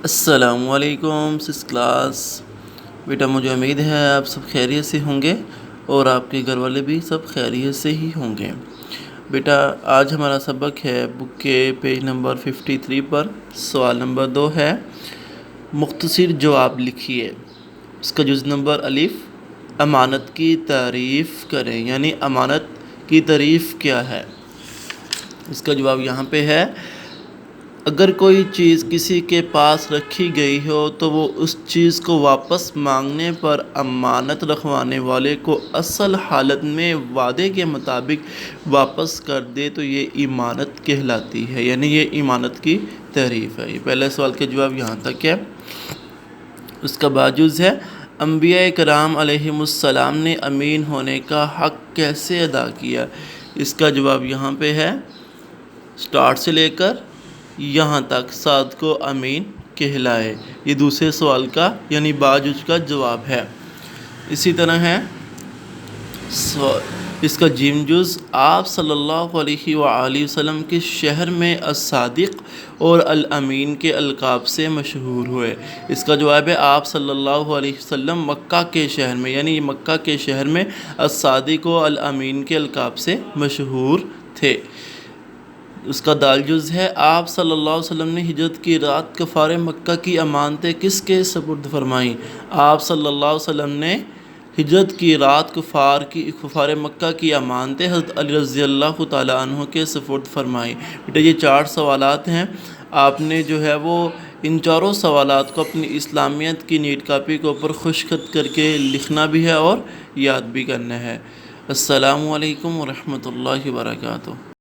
السلام علیکم سس کلاس. بیٹا مجھے امید ہے آپ سب خیریت سے ہوں گے اور آپ کے گھر والے بھی سب خیریت سے ہی ہوں گے. بیٹا آج ہمارا سبق ہے بک کے پیج نمبر 53 پر. سوال نمبر 2 ہے مختصر جواب لکھیے. اس کا جز نمبر الف امانت کی تعریف کریں، یعنی امانت کی تعریف کیا ہے. اس کا جواب یہاں پہ ہے اگر کوئی چیز کسی کے پاس رکھی گئی ہو تو وہ اس چیز کو واپس مانگنے پر امانت رکھوانے والے کو اصل حالت میں وعدے کے مطابق واپس کر دے تو یہ امانت کہلاتی ہے، یعنی یہ امانت کی تعریف ہے. یہ پہلے سوال کا جواب یہاں تک ہے. اس کا باجوز ہے انبیاء کرام علیہم السلام نے امین ہونے کا حق کیسے ادا کیا. اس کا جواب یہاں پہ ہے سٹارٹ سے لے کر یہاں تک سعد کو امین کہلائے. یہ دوسرے سوال کا یعنی باجوز کا جواب ہے. اسی طرح ہے اس کا جیم جز آپ صلی اللہ علیہ وآلہ وسلم کے شہر میں الصادق اور الامین کے القاب سے مشہور ہوئے. اس کا جواب ہے آپ صلی اللہ علیہ وسلم مکہ کے شہر میں، یعنی مکہ کے شہر میں الصادق و الامین کے القاب سے مشہور تھے. اس کا دال جز ہے آپ صلی اللہ علیہ وسلم نے ہجرت کی رات کفار مکہ کی امانتیں کس کے سپرد فرمائیں. آپ صلی اللہ علیہ وسلم نے ہجرت کی رات کفار مکہ کی امانتیں حضرت علی رضی اللہ تعالیٰ عنہ کے سپرد فرمائیں. بیٹا یہ 4 سوالات ہیں. آپ نے جو ہے وہ ان چاروں سوالات کو اپنی اسلامیت کی نیٹ کاپی کے اوپر خشک خط کر کے لکھنا بھی ہے اور یاد بھی کرنا ہے. السلام علیکم ورحمۃ اللہ وبرکاتہ.